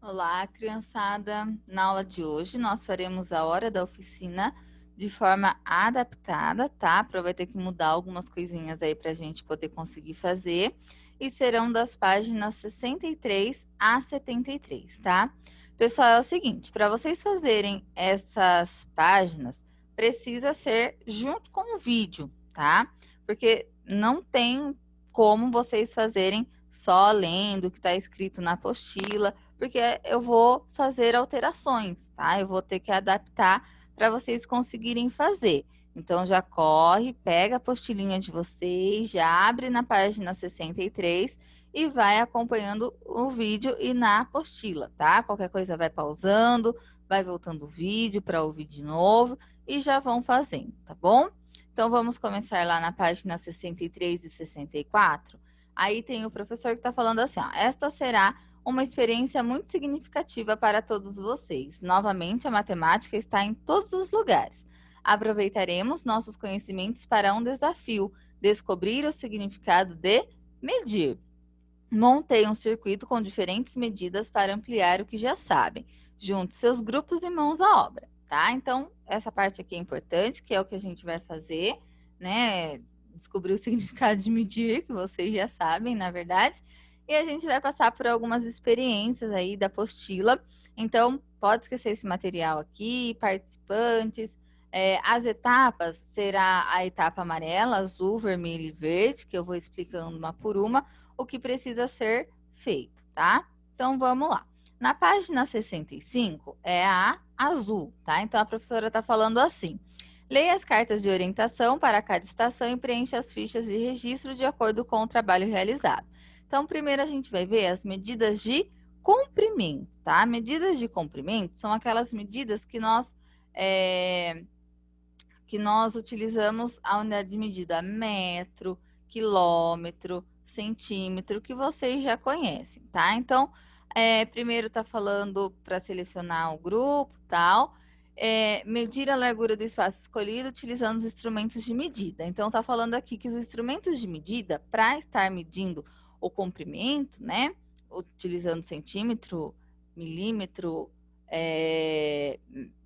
Olá, criançada! Na aula de hoje, nós faremos a hora da oficina de forma adaptada, tá? Vai ter que mudar algumas coisinhas aí para a gente poder conseguir fazer. E serão das páginas 63 a 73, tá? Pessoal, é o seguinte, para vocês fazerem essas páginas, precisa ser junto com o vídeo, tá? Porque não tem como vocês fazerem só lendo o que está escrito na apostila, porque eu vou fazer alterações, tá? Eu vou ter que adaptar para vocês conseguirem fazer. Então, já corre, pega a apostilinha de vocês, já abre na página 63 e vai acompanhando o vídeo e na apostila, tá? Qualquer coisa vai pausando, vai voltando o vídeo para ouvir de novo e já vão fazendo, tá bom? Então, vamos começar lá na página 63 e 64. Aí tem o professor que está falando assim, ó, esta será uma experiência muito significativa para todos vocês. Novamente, a matemática está em todos os lugares. Aproveitaremos nossos conhecimentos para um desafio: descobrir o significado de medir. Montei um circuito com diferentes medidas para ampliar o que já sabem. Junte seus grupos e mãos à obra, tá? Então, essa parte aqui é importante, que é o que a gente vai fazer, né? Descobrir o significado de medir, que vocês já sabem, na verdade. E a gente vai passar por algumas experiências aí da apostila. Então, pode esquecer esse material aqui, participantes. As etapas será a etapa amarela, azul, vermelho e verde, que eu vou explicando uma por uma o que precisa ser feito, tá? Então, vamos lá. Na página 65 é a azul, tá? Então, a professora está falando assim: leia as cartas de orientação para cada estação e preencha as fichas de registro de acordo com o trabalho realizado. Então, primeiro a gente vai ver as medidas de comprimento, tá? Medidas de comprimento são aquelas medidas que nós utilizamos a unidade de medida metro, quilômetro, centímetro, que vocês já conhecem, tá? Então, primeiro está falando para selecionar o grupo, tal, medir a largura do espaço escolhido utilizando os instrumentos de medida. Então, está falando aqui que os instrumentos de medida, para estar medindo o comprimento, né, utilizando centímetro, milímetro,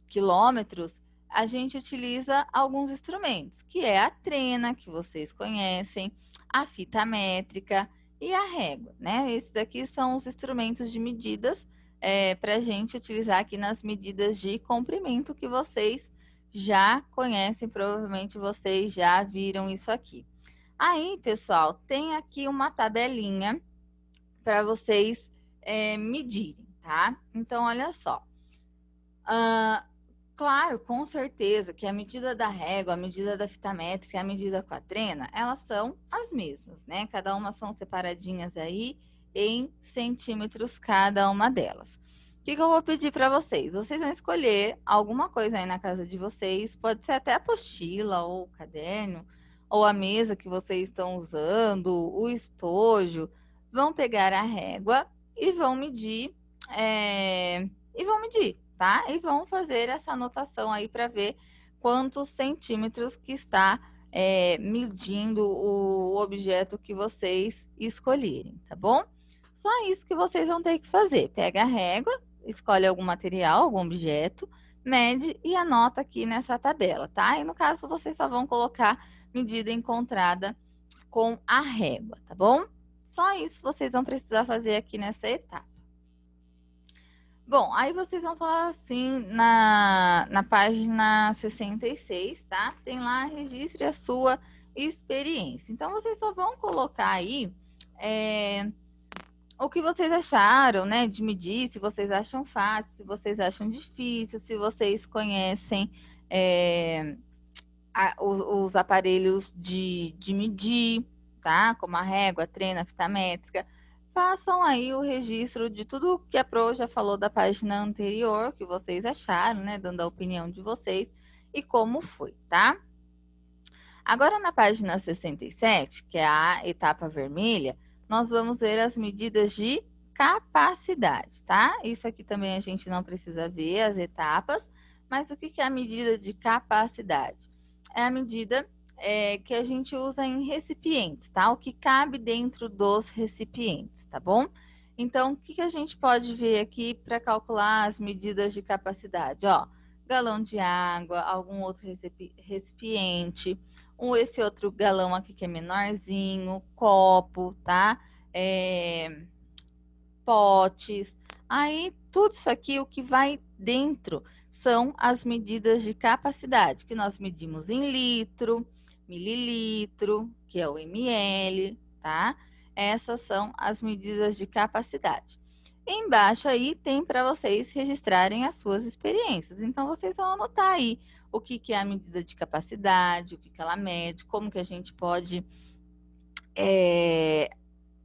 quilômetros, a gente utiliza alguns instrumentos, que é a trena, que vocês conhecem, a fita métrica e a régua, né? Esses aqui são os instrumentos de medidas para a gente utilizar aqui nas medidas de comprimento que vocês já conhecem, provavelmente vocês já viram isso aqui. Aí, pessoal, tem aqui uma tabelinha para vocês medirem, tá? Então, olha só. Claro, com certeza que a medida da régua, a medida da fita métrica e a medida com a trena, elas são as mesmas, né? Cada uma são separadinhas aí em centímetros cada uma delas. O que eu vou pedir para vocês? Vocês vão escolher alguma coisa aí na casa de vocês, pode ser até a apostila ou o caderno, ou a mesa que vocês estão usando, o estojo. Vão pegar a régua e vão medir, tá? E vão fazer essa anotação aí para ver quantos centímetros que está medindo o objeto que vocês escolherem, tá bom? Só isso que vocês vão ter que fazer. Pega a régua, escolhe algum material, algum objeto, mede e anota aqui nessa tabela, tá? E no caso, vocês só vão colocar medida encontrada com a régua, tá bom? Só isso vocês vão precisar fazer aqui nessa etapa. Bom, aí vocês vão falar assim na página 66, tá? Tem lá, registre a sua experiência. Então, vocês só vão colocar aí o que vocês acharam, né? De medir, se vocês acham fácil, se vocês acham difícil, se vocês conhecem os aparelhos de medir, tá? Como a régua, a trena, a fita métrica. Façam aí o registro de tudo que a Pro já falou da página anterior, que vocês acharam, né? Dando a opinião de vocês e como foi, tá? Agora, na página 67, que é a etapa vermelha, nós vamos ver as medidas de capacidade, tá? Isso aqui também a gente não precisa ver, as etapas, mas o que é a medida de capacidade? É a medida que a gente usa em recipientes, tá? O que cabe dentro dos recipientes, tá bom? Então, o que a gente pode ver aqui para calcular as medidas de capacidade? Ó, galão de água, algum outro recipiente, esse outro galão aqui que é menorzinho, copo, tá? Potes. Aí, tudo isso aqui, o que vai dentro são as medidas de capacidade, que nós medimos em litro, mililitro, que é o ml, tá? Essas são as medidas de capacidade. Embaixo aí tem para vocês registrarem as suas experiências. Então, vocês vão anotar aí o que é a medida de capacidade, o que ela mede, como que a gente pode,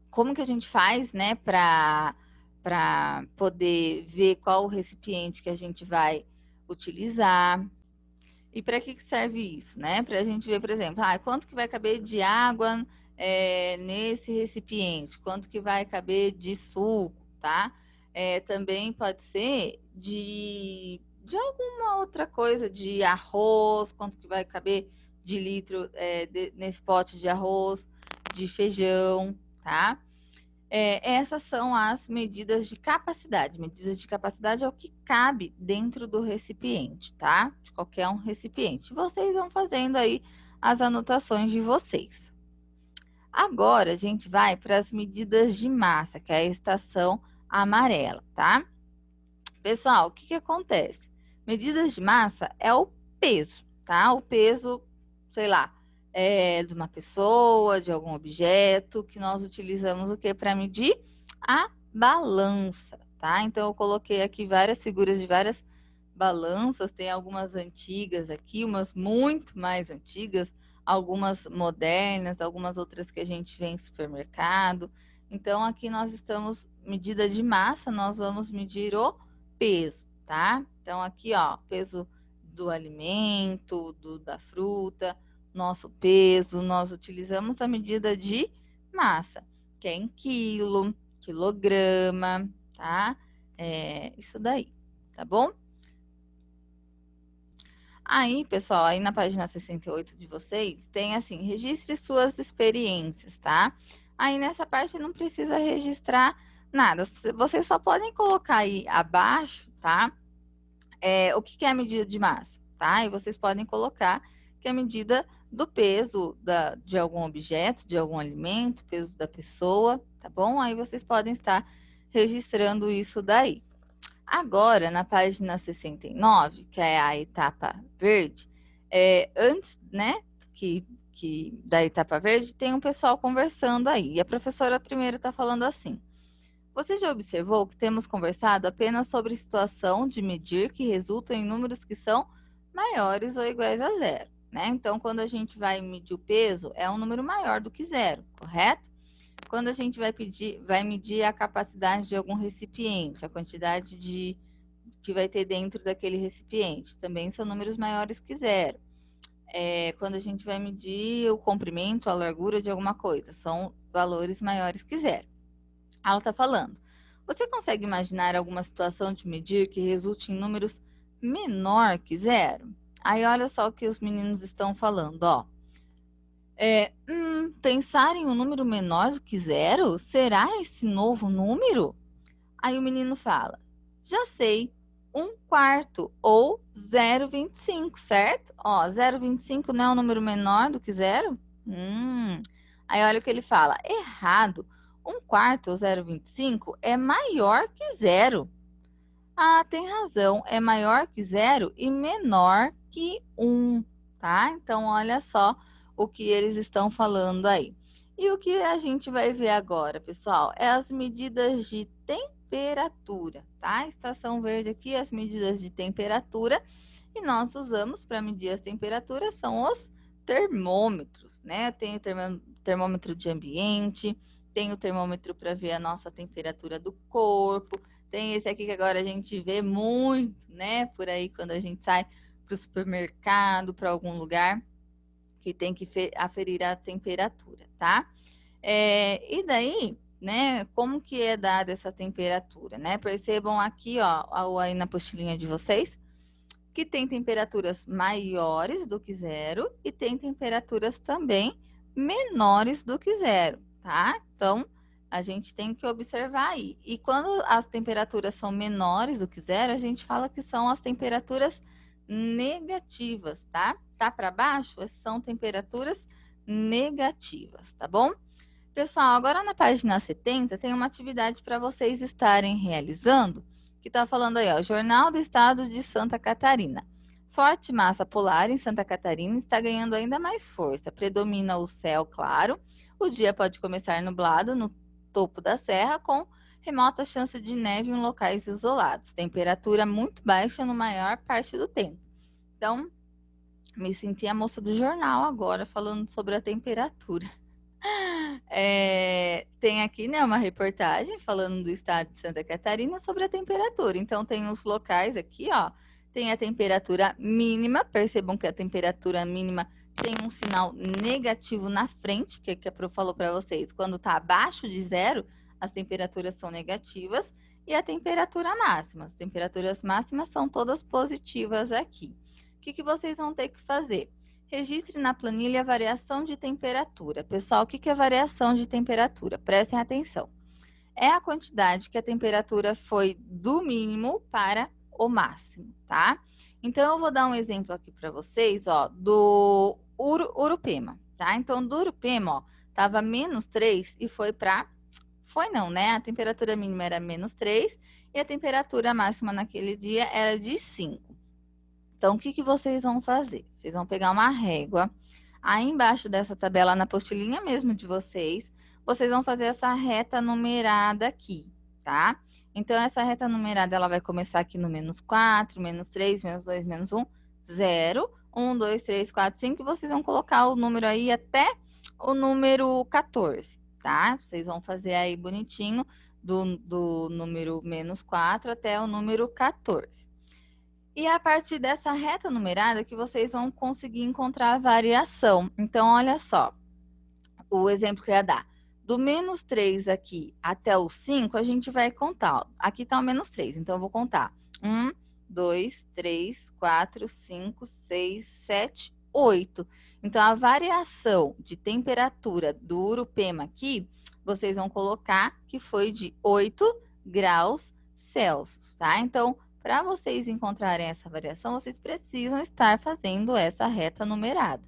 como que a gente faz, né, para poder ver qual o recipiente que a gente vai utilizar. E para que serve isso, né? Para a gente ver, por exemplo, quanto que vai caber de água nesse recipiente, quanto que vai caber de suco, tá? Também pode ser de alguma outra coisa, de arroz, quanto que vai caber de litro nesse pote de arroz, de feijão, tá? Essas são as medidas de capacidade. Medidas de capacidade é o que cabe dentro do recipiente, tá? De qualquer um recipiente. Vocês vão fazendo aí as anotações de vocês. Agora, a gente vai para as medidas de massa, que é a estação amarela, tá? Pessoal, o que acontece? Medidas de massa é o peso, tá? O peso, sei lá, de uma pessoa, de algum objeto, que nós utilizamos o que para medir? A balança, tá? Então, eu coloquei aqui várias figuras de várias balanças, tem algumas antigas aqui, umas muito mais antigas, algumas modernas, algumas outras que a gente vê em supermercado. Então, aqui nós estamos, medida de massa, nós vamos medir o peso, tá? Então, aqui, ó, peso do alimento, da fruta, nosso peso, nós utilizamos a medida de massa, que é em quilo, quilograma, tá? Isso daí, tá bom? Aí, pessoal, aí na página 68 de vocês, tem assim, registre suas experiências, tá? Aí nessa parte não precisa registrar nada, vocês só podem colocar aí abaixo, tá? O que é a medida de massa, tá? E vocês podem colocar que é a medida do peso de algum objeto, de algum alimento, peso da pessoa, tá bom? Aí vocês podem estar registrando isso daí. Agora, na página 69, que é a etapa verde, antes, né, da etapa verde, tem um pessoal conversando aí. E a professora primeiro está falando assim: você já observou que temos conversado apenas sobre situação de medir que resulta em números que são maiores ou iguais a zero, né? Então, quando a gente vai medir o peso, é um número maior do que zero, correto? Quando a gente vai medir a capacidade de algum recipiente, a quantidade que vai ter dentro daquele recipiente, também são números maiores que zero. Quando a gente vai medir o comprimento, a largura de alguma coisa, são valores maiores que zero. Ela está falando: você consegue imaginar alguma situação de medir que resulte em números menor que zero? Aí olha só o que os meninos estão falando, ó. Pensar em um número menor do que zero? Será esse novo número? Aí o menino fala: já sei, 1/4 ou 0,25, certo? Ó, 0,25 não é um número menor do que zero? Aí olha o que ele fala: errado. 1/4 ou 0,25 é maior que zero. Ah, tem razão, é maior que zero e menor que 1, tá? Então, olha só o que eles estão falando aí. E o que a gente vai ver agora, pessoal, é as medidas de temperatura, tá? Estação verde aqui, as medidas de temperatura. E nós usamos para medir as temperaturas são os termômetros, né? Tem o termômetro de ambiente, tem o termômetro para ver a nossa temperatura do corpo. Tem esse aqui que agora a gente vê muito, né? Por aí quando a gente sai para o supermercado, para algum lugar, que tem que aferir a temperatura, tá? E daí, né? Como que é dada essa temperatura, né? Percebam aqui, ó, aí na apostilinha de vocês, que tem temperaturas maiores do que zero e tem temperaturas também menores do que zero, tá? Então, A gente tem que observar aí. E quando as temperaturas são menores do que zero, a gente fala que são as temperaturas negativas, tá? Tá para baixo, são temperaturas negativas, tá bom? Pessoal, agora na página 70 tem uma atividade para vocês estarem realizando, que está falando aí, ó, Jornal do Estado de Santa Catarina. Forte massa polar em Santa Catarina está ganhando ainda mais força. Predomina o céu claro. O dia pode começar nublado no topo da serra, com remota chance de neve em locais isolados. Temperatura muito baixa no maior parte do tempo. Então, me senti a moça do jornal agora falando sobre a temperatura. Tem aqui, né, uma reportagem falando do estado de Santa Catarina sobre a temperatura. Então, tem os locais aqui, ó. Tem a temperatura mínima. Percebam que a temperatura mínima tem um sinal negativo na frente, porque a Pro falou para vocês, quando está abaixo de zero, as temperaturas são negativas. E a temperatura máxima. As temperaturas máximas são todas positivas aqui. O que vocês vão ter que fazer? Registre na planilha a variação de temperatura. Pessoal, o que é variação de temperatura? Prestem atenção. É a quantidade que a temperatura foi do mínimo para o máximo, tá? Então, eu vou dar um exemplo aqui para vocês, ó, do Urupema, tá? Então, do Urupema, ó, tava -3 e foi para... Foi não, né? A temperatura mínima era -3 e a temperatura máxima naquele dia era de 5. Então, o que vocês vão fazer? Vocês vão pegar uma régua, aí embaixo dessa tabela, na apostilinha mesmo de vocês, vocês vão fazer essa reta numerada aqui, tá? Então, essa reta numerada, ela vai começar aqui no -4, -3, -2, -1, 0, 1, 2, 3, 4, 5, e vocês vão colocar o número aí até o número 14, tá? Vocês vão fazer aí bonitinho do número -4 até o número 14. E a partir dessa reta numerada que vocês vão conseguir encontrar a variação. Então, olha só, o exemplo que eu ia dar. Do -3 aqui até o 5, a gente vai contar. Ó. Aqui está o -3, então eu vou contar. 1, 2, 3, 4, 5, 6, 7, 8. Então, a variação de temperatura do Urupema aqui, vocês vão colocar que foi de 8 graus Celsius, tá? Então, para vocês encontrarem essa variação, vocês precisam estar fazendo essa reta numerada,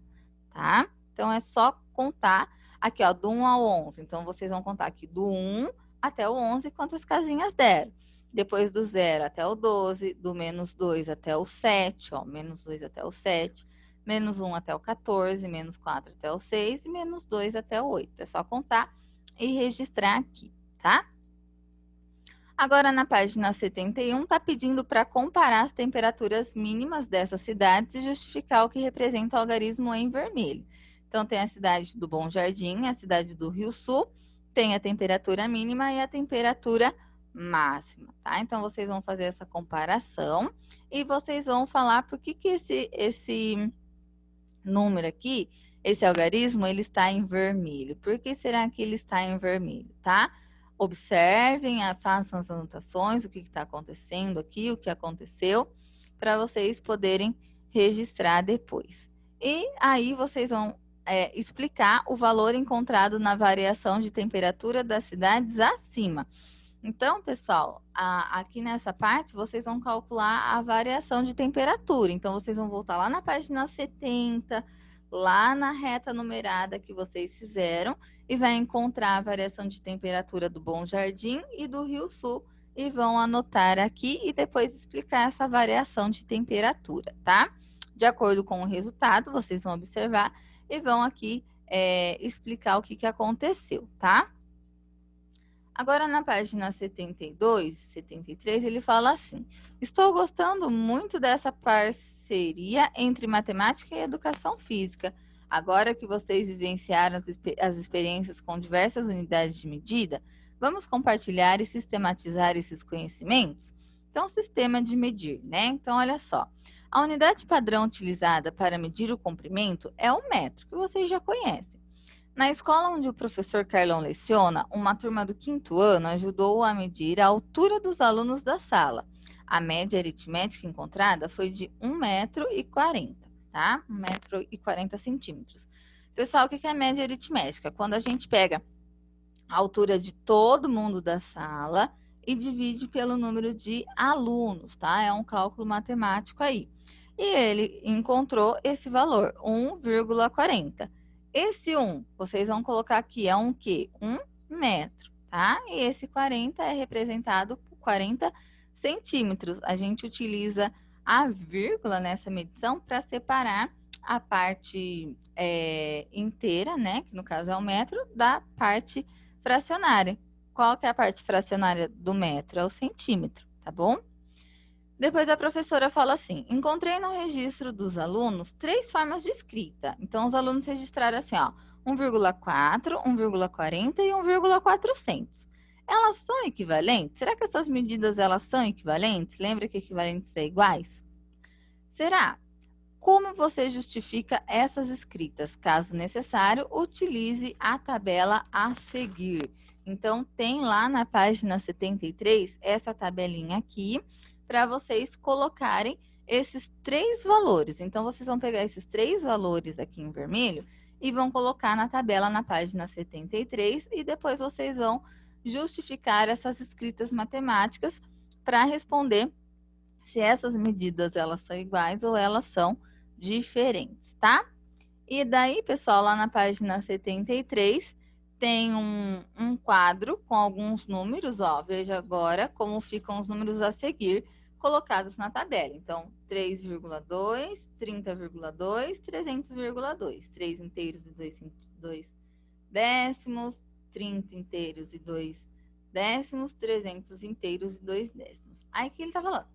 tá? Então, é só contar aqui, ó, do 1 ao 11. Então, vocês vão contar aqui do 1 até o 11, quantas casinhas deram. Depois do 0 até o 12, do -2 até o 7, ó, -2 até o 7, -1 até o 14, -4 até o 6 e -2 até o 8. É só contar e registrar aqui, tá? Agora, na página 71, está pedindo para comparar as temperaturas mínimas dessas cidades e justificar o que representa o algarismo em vermelho. Então, tem a cidade do Bom Jardim, a cidade do Rio Sul, tem a temperatura mínima e a temperatura máxima, tá? Então, vocês vão fazer essa comparação e vocês vão falar por que esse número aqui, esse algarismo, ele está em vermelho. Por que será que ele está em vermelho, tá? Observem, façam as anotações, o que está acontecendo aqui, o que aconteceu, para vocês poderem registrar depois. E aí vocês vão explicar o valor encontrado na variação de temperatura das cidades acima. Então, pessoal, aqui nessa parte, vocês vão calcular a variação de temperatura. Então, vocês vão voltar lá na página 70, lá na reta numerada que vocês fizeram, e vai encontrar a variação de temperatura do Bom Jardim e do Rio Sul, e vão anotar aqui e depois explicar essa variação de temperatura, tá? De acordo com o resultado, vocês vão observar e vão aqui explicar o que aconteceu, tá? Agora, na página 72, 73, ele fala assim: estou gostando muito dessa parceria entre matemática e educação física. Agora que vocês vivenciaram as experiências com diversas unidades de medida, vamos compartilhar e sistematizar esses conhecimentos? Então, sistema de medir, né? Então, olha só. A unidade padrão utilizada para medir o comprimento é o metro, que vocês já conhecem. Na escola onde o professor Carlão leciona, uma turma do 5º ano ajudou a medir a altura dos alunos da sala. A média aritmética encontrada foi de 1,40 m, tá? 1,40 m. Pessoal, o que é a média aritmética? Quando a gente pega a altura de todo mundo da sala e divide pelo número de alunos, tá? É um cálculo matemático aí. E ele encontrou esse valor, 1,40. Esse 1, vocês vão colocar aqui, é um quê? 1 metro, tá? E esse 40 é representado por 40 centímetros. A gente utiliza a vírgula nessa medição para separar a parte inteira, né? Que no caso é o metro, da parte fracionária. Qual que é a parte fracionária do metro? É o centímetro, tá bom? Depois a professora fala assim: encontrei no registro dos alunos 3 formas de escrita. Então, os alunos registraram assim, ó, 1,4, 1,40 e 1,400. Elas são equivalentes? Será que essas medidas elas são equivalentes? Lembra que equivalentes é iguais? Será? Como você justifica essas escritas? Caso necessário, utilize a tabela a seguir. Então, tem lá na página 73 essa tabelinha aqui para vocês colocarem esses 3 valores. Então, vocês vão pegar esses 3 valores aqui em vermelho e vão colocar na tabela na página 73 e depois vocês vão justificar essas escritas matemáticas para responder se essas medidas elas são iguais ou elas são diferentes, tá? E daí, pessoal, lá na página 73, tem um quadro com alguns números, ó. Veja agora como ficam os números a seguir colocados na tabela. Então, 3,2, 30,2, 300,2. 3 inteiros e 2 décimos, 30 inteiros e 2 décimos, 300 inteiros e 2 décimos. Aí que ele tá falando.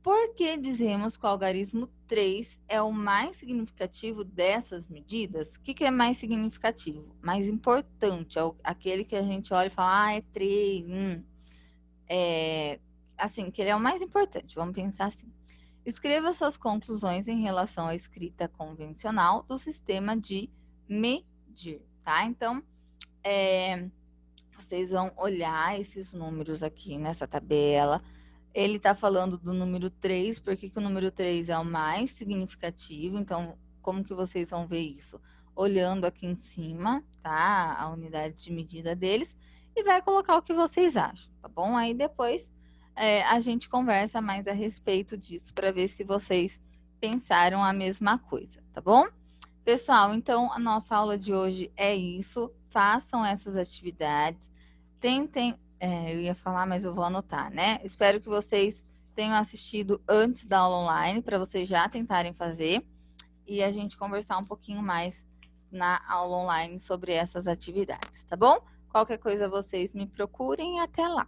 Por que dizemos que o algarismo 3 é o mais significativo dessas medidas? O que é mais significativo? Mais importante, é aquele que a gente olha e fala, ah, é 3. Assim, que ele é o mais importante, vamos pensar assim. Escreva suas conclusões em relação à escrita convencional do sistema de medir, tá? Então, vocês vão olhar esses números aqui nessa tabela. Ele está falando do número 3, porque que o número 3 é o mais significativo. Então, como que vocês vão ver isso? Olhando aqui em cima, tá? A unidade de medida deles. E vai colocar o que vocês acham, tá bom? Aí depois a gente conversa mais a respeito disso para ver se vocês pensaram a mesma coisa, tá bom? Pessoal, então a nossa aula de hoje é isso. Façam essas atividades. Tentem, eu ia falar, mas eu vou anotar, né? Espero que vocês tenham assistido antes da aula online, para vocês já tentarem fazer e a gente conversar um pouquinho mais na aula online sobre essas atividades, tá bom? Qualquer coisa vocês me procurem e até lá.